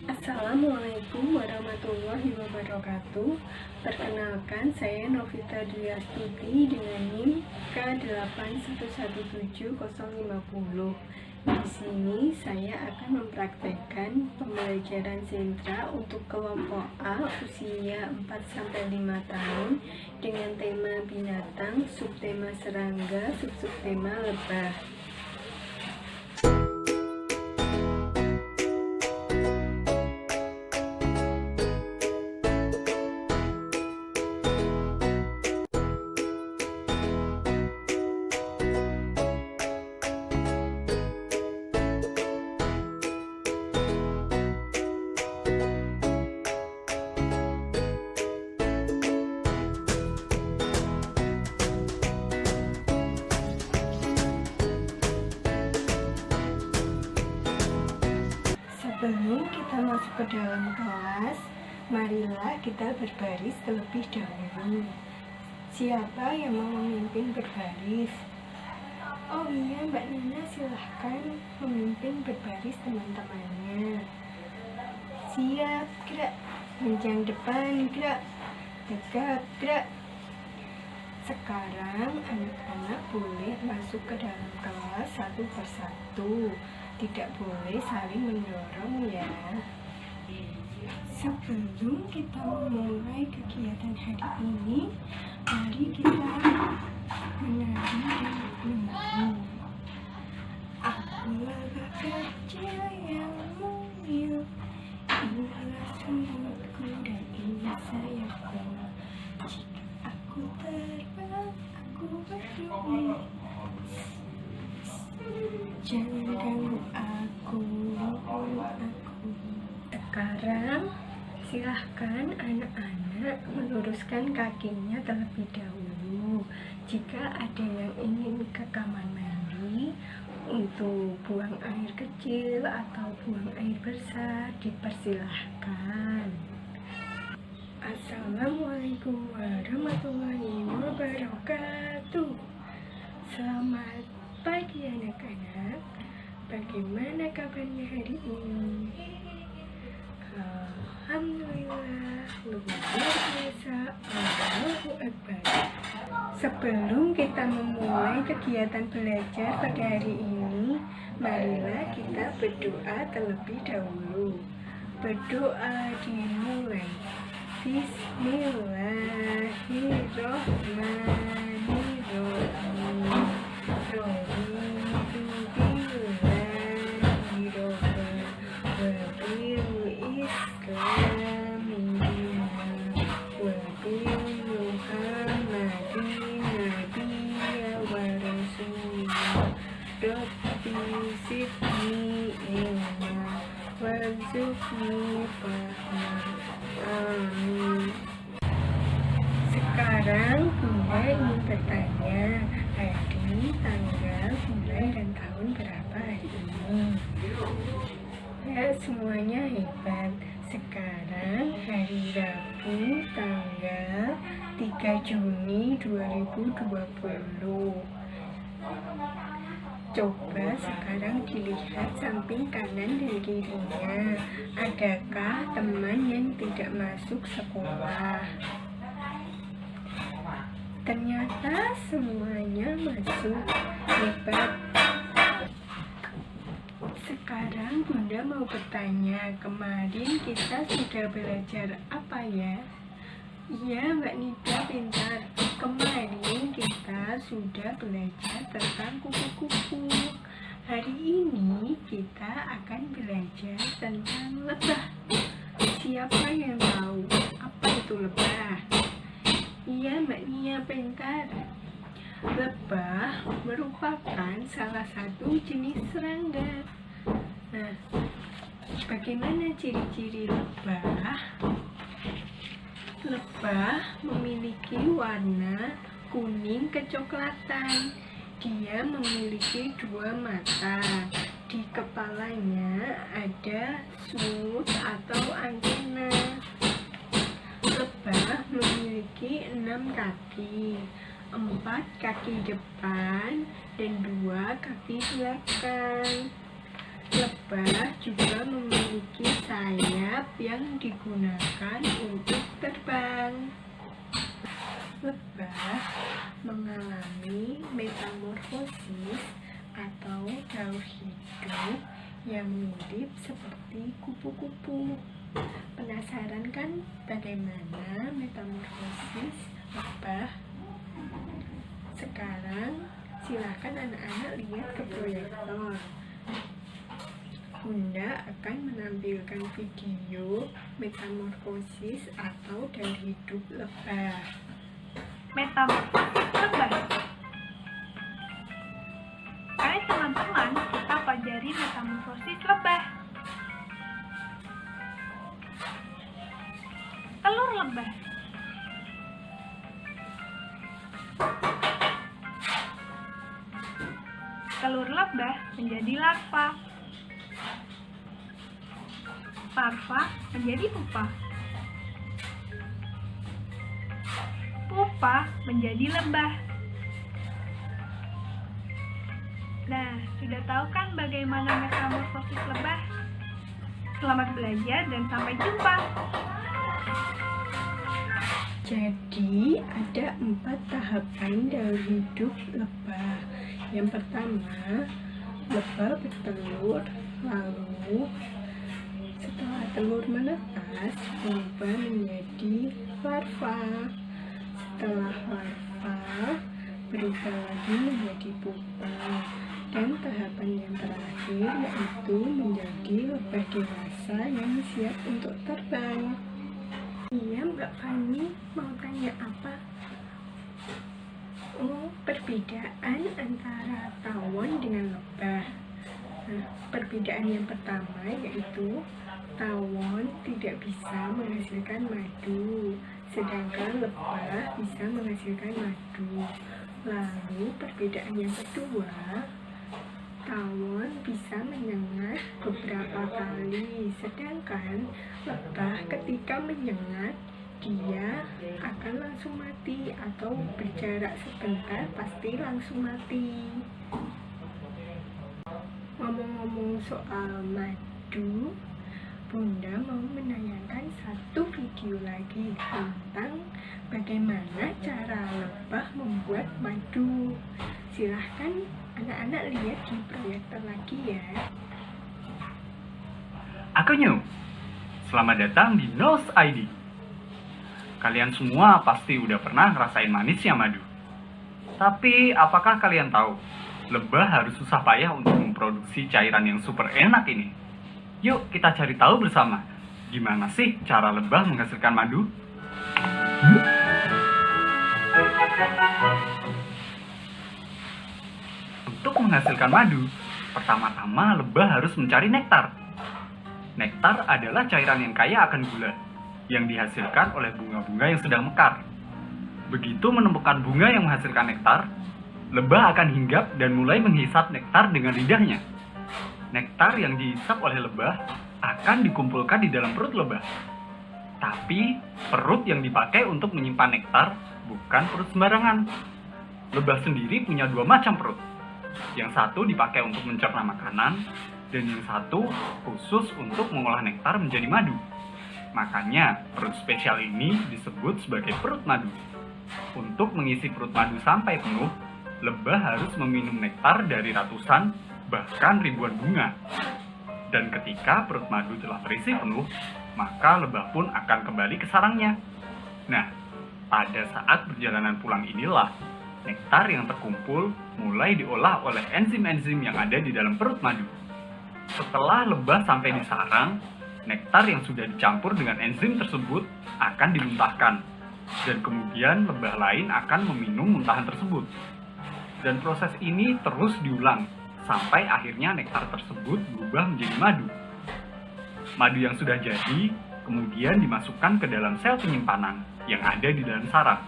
Assalamualaikum warahmatullahi wabarakatuh. Perkenalkan, saya Novita Dwi Astuti dengan NIM K81170050. Di sini saya akan mempraktekkan pembelajaran sentra untuk kelompok A usia 4-5 tahun dengan tema binatang, subtema serangga, subtema lebah. Sebelum kita masuk ke dalam kelas, marilah kita berbaris terlebih dahulu. Siapa yang mau memimpin berbaris? Oh iya, Mbak Nina, silahkan memimpin berbaris teman-temannya. Siap, gerak. Menjang depan, gerak. Tegap, gerak. Sekarang anak-anak boleh masuk ke dalam kelas satu persatu. Tidak boleh saling mendorong ya. Sebelum kita memulai kegiatan hari ini, mari kita menari dan menyanyi. Akulah gajah yang mungil, inilah sumutku dan ini sayapku. Jika aku terbang, aku berdiri. Jangan ganggu aku. Sekarang silahkan anak-anak meluruskan kakinya terlebih dahulu. Jika ada yang ingin ke kamar mandi untuk buang air kecil atau buang air besar, dipersilahkan. Assalamualaikum warahmatullahi wabarakatuh. Selamat pagi anak-anak, bagaimana kabarnya hari ini? Alhamdulillah, luar biasa, Allahu Akbar. Sebelum kita memulai kegiatan belajar pada hari ini, marilah kita berdoa terlebih dahulu. Berdoa dimulai. Bismillahirrahmanirrahim. Sekarang Bunda ingin bertanya, hari, tanggal, bulan, dan tahun berapa hari ini? Ya, semuanya hebat. Sekarang hari Rabu, tanggal 3 Juni 2020. Coba sekarang dilihat samping kanan dan kirinya. Adakah teman yang tidak masuk sekolah? Ternyata semuanya masuk. Hebat. Sekarang Bunda mau bertanya, kemarin kita sudah belajar apa ya? Iya, Mbak Nida pintar. Kemarin kita sudah belajar tentang kupu-kupu. Hari ini kita akan belajar tentang lebah. Siapa yang tahu apa itu lebah? Iya, Mbak Nia pintar. Lebah merupakan salah satu jenis serangga. Nah, bagaimana ciri-ciri lebah? Lebah memiliki warna kuning kecoklatan. Dia memiliki 2 mata. Di kepalanya ada sungut atau antena. Lebah memiliki 6 kaki, 4 kaki depan dan 2 kaki belakang. Lebah juga memiliki sayap yang digunakan untuk terbang. Lebah mengalami metamorfosis atau daur hidup yang mirip seperti kupu-kupu. Penasaran kan bagaimana metamorfosis lebah? Sekarang silakan anak-anak lihat ke proyektor. Bunda akan menampilkan video metamorfosis atau daur hidup lebah. Metamorfosis lebah. Hai teman-teman, kita pelajari metamorfosis lebah. Telur lebah. Telur lebah menjadi larva. Larva menjadi pupa. Pupa menjadi lebah. Nah, sudah tahu kan bagaimana metamorfosis lebah? Selamat belajar dan sampai jumpa. Jadi ada 4 tahapan daur hidup lebah. Yang pertama, lebah bertelur, lalu setelah telur menetas berubah menjadi larva. Setelah larva berubah lagi menjadi pupa. Dan tahapan yang terakhir yaitu menjadi lebah dewasa yang siap untuk terbang. Iya, Mbak Fani mau tanya apa? Oh, perbedaan antara tawon dengan lebah. Nah, perbedaan yang pertama yaitu tawon tidak bisa menghasilkan madu, sedangkan lebah bisa menghasilkan madu. Lalu perbedaan yang kedua, tawon bisa menyengat beberapa kali, sedangkan lebah ketika menyengat dia akan langsung mati atau berjarak sebentar pasti langsung mati. Ngomong-ngomong soal madu, Bunda mau menayangkan satu video lagi tentang bagaimana cara lebah membuat madu. Silahkan anak-anak lihat di proyektor lagi ya. Aku New. Selamat datang di Nose ID. Kalian semua pasti udah pernah ngerasain manisnya madu. Tapi apakah kalian tahu, lebah harus susah payah untuk memproduksi cairan yang super enak ini? Yuk kita cari tahu bersama, gimana sih cara lebah menghasilkan madu? Untuk menghasilkan madu, pertama-tama lebah harus mencari nektar. Nektar adalah cairan yang kaya akan gula, yang dihasilkan oleh bunga-bunga yang sedang mekar. Begitu menemukan bunga yang menghasilkan nektar, lebah akan hinggap dan mulai menghisap nektar dengan lidahnya. Nektar yang dihisap oleh lebah akan dikumpulkan di dalam perut lebah. Tapi, perut yang dipakai untuk menyimpan nektar bukan perut sembarangan. Lebah sendiri punya 2 macam perut. Yang satu dipakai untuk mencerna makanan, dan yang satu khusus untuk mengolah nektar menjadi madu. Makanya, perut spesial ini disebut sebagai perut madu. Untuk mengisi perut madu sampai penuh, lebah harus meminum nektar dari ratusan, bahkan ribuan bunga. Dan ketika perut madu telah terisi penuh, maka lebah pun akan kembali ke sarangnya. Nah, pada saat perjalanan pulang inilah, nektar yang terkumpul mulai diolah oleh enzim-enzim yang ada di dalam perut madu. Setelah lebah sampai di sarang, nektar yang sudah dicampur dengan enzim tersebut akan dimuntahkan, dan kemudian lebah lain akan meminum muntahan tersebut. Dan proses ini terus diulang, sampai akhirnya nektar tersebut berubah menjadi madu. Madu yang sudah jadi, kemudian dimasukkan ke dalam sel penyimpanan yang ada di dalam sarang.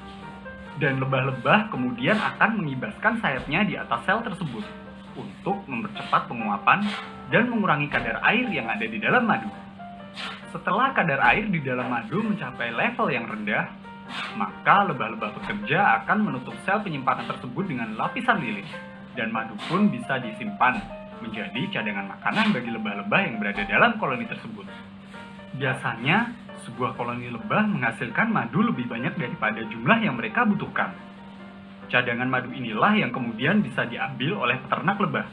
Dan lebah-lebah kemudian akan mengibaskan sayapnya di atas sel tersebut untuk mempercepat penguapan dan mengurangi kadar air yang ada di dalam madu. Setelah kadar air di dalam madu mencapai level yang rendah, maka lebah-lebah pekerja akan menutup sel penyimpanan tersebut dengan lapisan lilin, dan madu pun bisa disimpan menjadi cadangan makanan bagi lebah-lebah yang berada dalam koloni tersebut. Biasanya, sebuah koloni lebah menghasilkan madu lebih banyak daripada jumlah yang mereka butuhkan. Cadangan madu inilah yang kemudian bisa diambil oleh peternak lebah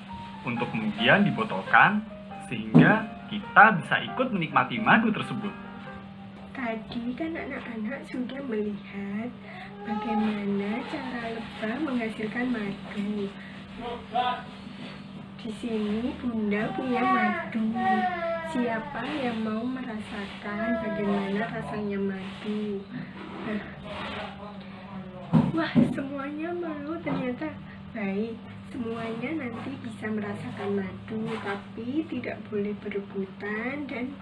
untuk kemudian dibotolkan sehingga kita bisa ikut menikmati madu tersebut. Tadi kan anak-anak sudah melihat bagaimana cara lebah menghasilkan madu. Di sini Bunda punya madu. Siapa yang mau merasakan bagaimana rasanya madu? Wah, semuanya mau ternyata. Baik, semuanya nanti bisa merasakan madu, tapi tidak boleh berebutan dan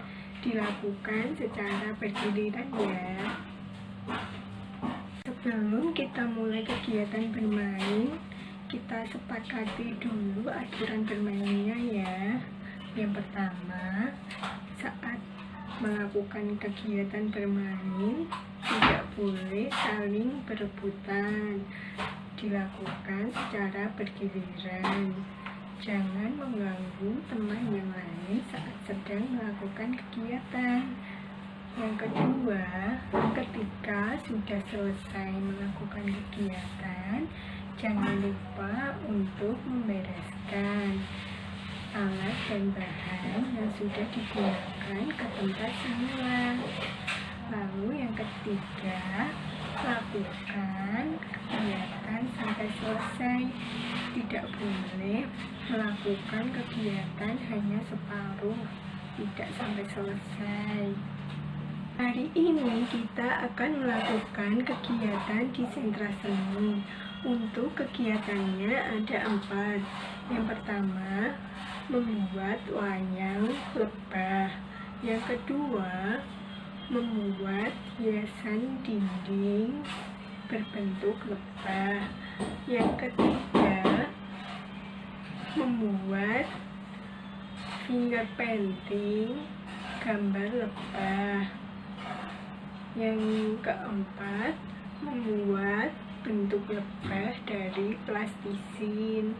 dilakukan secara bergiliran ya. Sebelum kita mulai kegiatan bermain, kita sepakati dulu aturan bermainnya ya. Yang pertama, saat melakukan kegiatan bermain, tidak boleh saling berebutan. Dilakukan secara bergiliran. Jangan mengganggu teman yang lain saat sedang melakukan kegiatan. Yang kedua, ketika sudah selesai melakukan kegiatan, jangan lupa untuk membereskan alat dan bahan yang sudah digunakan ke tempat semula. Lalu yang ketiga, lakukan kegiatan sampai selesai. Tidak boleh melakukan kegiatan hanya separuh, tidak sampai selesai. Hari ini kita akan melakukan kegiatan di sentra seni. Untuk kegiatannya ada 4. Yang pertama, membuat wayang lebah. Yang kedua, membuat hiasan dinding berbentuk lebah. Yang ketiga, membuat finger painting gambar lebah. Yang keempat, membuat bentuk lebah dari plastisin.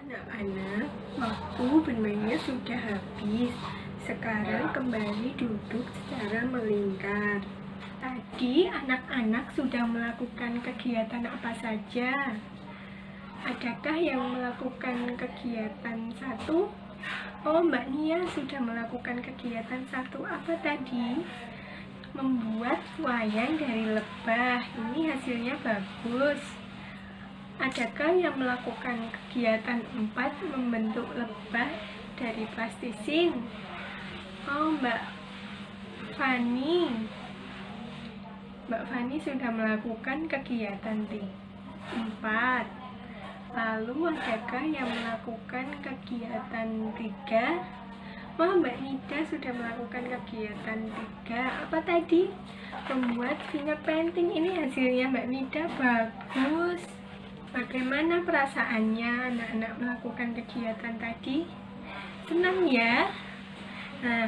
Anak-anak, waktu bermainnya sudah habis. Sekarang kembali duduk secara melingkar. Tadi anak-anak sudah melakukan kegiatan apa saja? Adakah yang melakukan kegiatan 1? Oh, Mbak Nia sudah melakukan kegiatan 1. Apa tadi? Membuat wayang dari lebah. Ini hasilnya bagus. Adakah yang melakukan kegiatan 4, membentuk lebah dari plastisin? Oh, Mbak Fani. Mbak Fani sudah melakukan kegiatan 4. Lalu adakah yang melakukan kegiatan 3? Wah, Mbak Nida sudah melakukan kegiatan 3. Apa tadi? Membuat finger painting. Ini hasilnya Mbak Nida bagus. Bagaimana perasaannya anak-anak melakukan kegiatan tadi? Senang ya? Nah,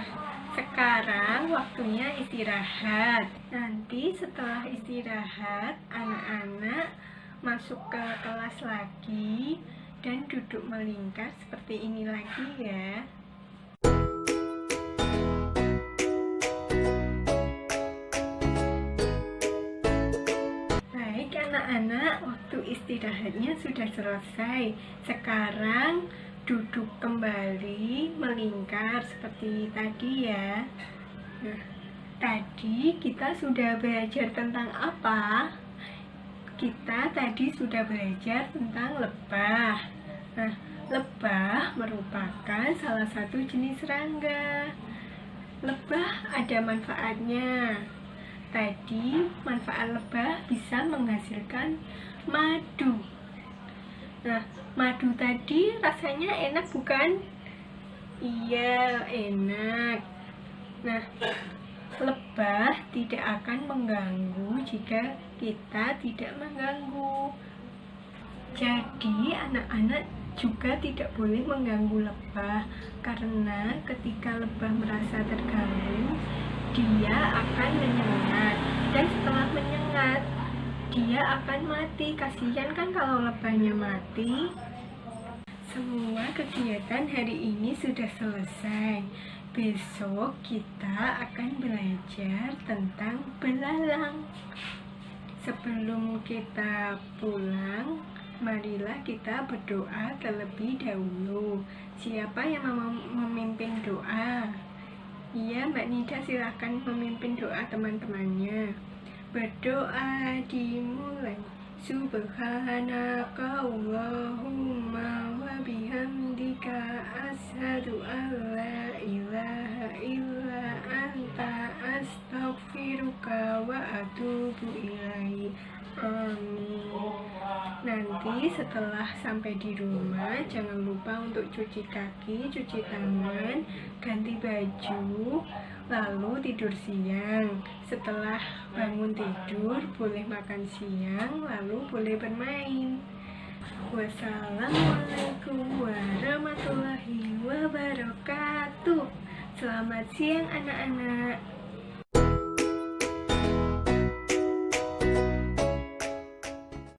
Sekarang waktunya istirahat. Nanti setelah istirahat, anak-anak masuk ke kelas lagi dan duduk melingkar seperti ini lagi ya. Baik anak-anak, waktu istirahatnya sudah selesai. Sekarang duduk kembali melingkar seperti tadi ya. Nah, tadi kita sudah belajar tentang apa? Kita tadi sudah belajar tentang lebah. Nah, lebah merupakan salah satu jenis serangga. Lebah ada manfaatnya. Tadi manfaat lebah bisa menghasilkan madu. Nah, madu tadi rasanya enak bukan? Iya, enak. Nah, lebah tidak akan mengganggu jika kita tidak mengganggu. Jadi, anak-anak juga tidak boleh mengganggu lebah, karena ketika lebah merasa terganggu, dia akan menyengat, dan setelah menyengat dia akan mati. Kasihan kan kalau lebahnya mati. Semua kegiatan hari ini sudah selesai. Besok kita akan belajar tentang belalang. Sebelum kita pulang, marilah kita berdoa terlebih dahulu. Siapa yang mau memimpin doa? Iya, Mbak Nida, silahkan memimpin doa teman-temannya. Berdoa dimulai. Subhanaka Allahumma wa bihamdika asyhadu an la ilaha illa anta astaghfiruka wa atubu ilaik. Amin. Nanti setelah sampai di rumah, jangan lupa untuk cuci kaki, cuci tangan, ganti baju, lalu tidur siang. Setelah bangun tidur, boleh makan siang, lalu boleh bermain. Wassalamualaikum warahmatullahi wabarakatuh. Selamat siang anak-anak.